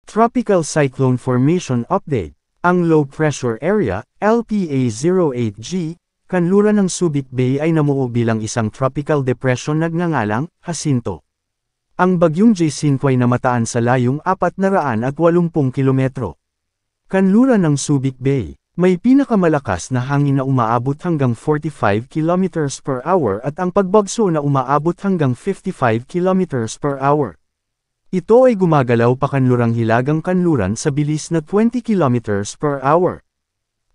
Tropical Cyclone Formation Update. Ang Low Pressure Area, LPA-08G, kanluran ng Subic Bay ay namuo bilang isang tropical depression nagngangalang Jacinto. Ang bagyong Jacinto ay namataan sa layong 480 kilometro. Kanluran ng Subic Bay, may pinakamalakas na hangin na umaabot hanggang 45 km per hour at ang pagbagso na umaabot hanggang 55 km per hour. Ito ay gumagalaw pakanlurang hilagang kanluran sa bilis na 20 km per hour.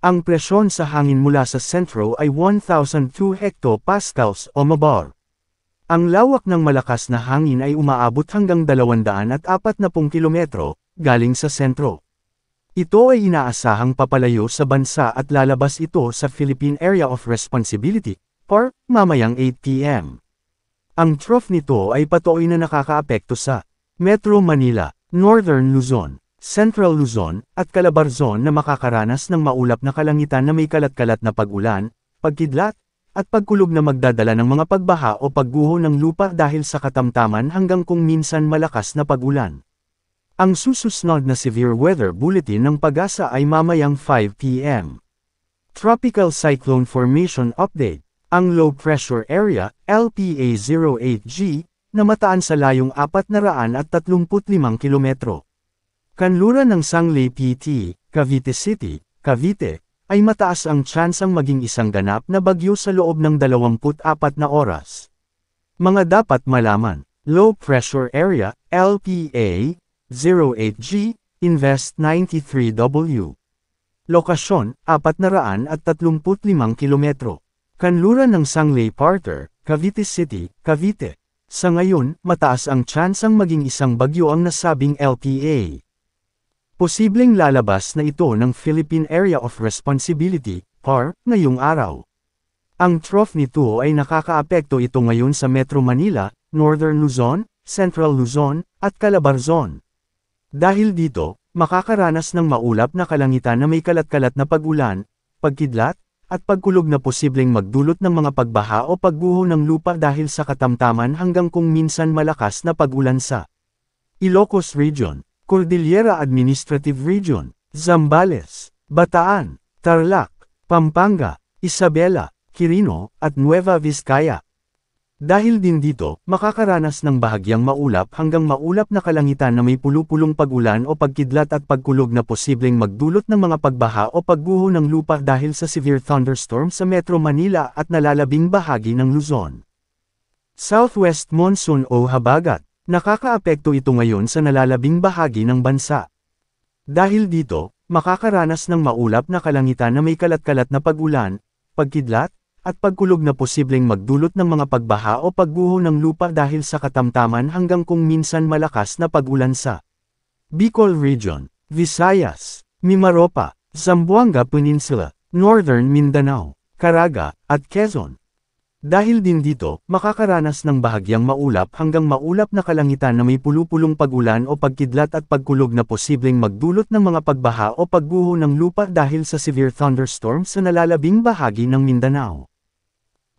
Ang presyon sa hangin mula sa sentro ay 1,002 hectopascals o mabar. Ang lawak ng malakas na hangin ay umaabot hanggang 240 kilometro, galing sa sentro. Ito ay inaasahang papalayo sa bansa at lalabas ito sa Philippine Area of Responsibility, PAR, mamayang 8 p.m. Ang trough nito ay patuloy na nakakaapekto sa Metro Manila, Northern Luzon, Central Luzon, at Calabarzon na makakaranas ng maulap na kalangitan na may kalat-kalat na pag-ulan, pagkidlat, at pagkulog na magdadala ng mga pagbaha o pagguho ng lupa dahil sa katamtaman hanggang kung minsan malakas na pag-ulan. Ang susunod na severe weather bulletin ng PAGASA ay mamayang 5 p.m. Tropical Cyclone Formation Update. Ang Low Pressure Area, LPA-08G, namataan sa layong 435 kilometro. Kanluran ng Sangley PT, Cavite City, Cavite, ay mataas ang tsansang maging isang ganap na bagyo sa loob ng 24 na oras. Mga dapat malaman, Low Pressure Area, LPA, 08G, Invest 93W. Lokasyon, 435 kilometro. Kanluran ng Sangley Parter, Cavite City, Cavite. Sa ngayon, mataas ang tsansang maging isang bagyo ang nasabing LPA. Posibleng lalabas na ito ng Philippine Area of Responsibility, PAR, ngayong araw. Ang trough nito ay nakakaapekto ito ngayon sa Metro Manila, Northern Luzon, Central Luzon, at Calabarzon. Dahil dito, makakaranas ng maulap na kalangitan na may kalat-kalat na pag-ulan, pagkidlat, at pagkulog na posibleng magdulot ng mga pagbaha o pagguho ng lupa dahil sa katamtaman hanggang kung minsan malakas na pag-ulan sa Ilocos Region, Cordillera Administrative Region, Zambales, Bataan, Tarlac, Pampanga, Isabela, Quirino, at Nueva Vizcaya. Dahil din dito, makakaranas ng bahagyang maulap hanggang maulap na kalangitan na may pulupulong pag-ulan o pagkidlat at pagkulog na posibleng magdulot ng mga pagbaha o pagguho ng lupa dahil sa severe thunderstorm sa Metro Manila at nalalabing bahagi ng Luzon. Southwest Monsoon o Habagat. Nakakaapekto ito ngayon sa nalalabing bahagi ng bansa. Dahil dito, makakaranas ng maulap na kalangitan na may kalat-kalat na pag-ulan, pagkidlat, at pagkulog na posibleng magdulot ng mga pagbaha o pagguho ng lupa dahil sa katamtaman hanggang kung minsan malakas na pag-ulan sa Bicol Region, Visayas, Mimaropa, Zamboanga Peninsula, Northern Mindanao, Caraga, at Quezon. Dahil din dito, makakaranas ng bahagyang maulap hanggang maulap na kalangitan na may pulupulong pag-ulan o pagkidlat at pagkulog na posibleng magdulot ng mga pagbaha o pagguho ng lupa dahil sa severe thunderstorm sa nalalabing bahagi ng Mindanao.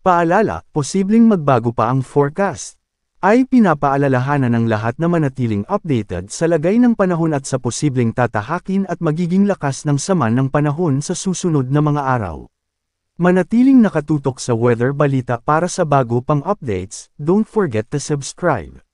Paalala, posibleng magbago pa ang forecast. Ay pinapaalalahanan ng lahat na manatiling updated sa lagay ng panahon at sa posibleng tatahakin at magiging lakas ng sama ng panahon sa susunod na mga araw. Manatiling nakatutok sa Weather Balita para sa bago pang updates, don't forget to subscribe.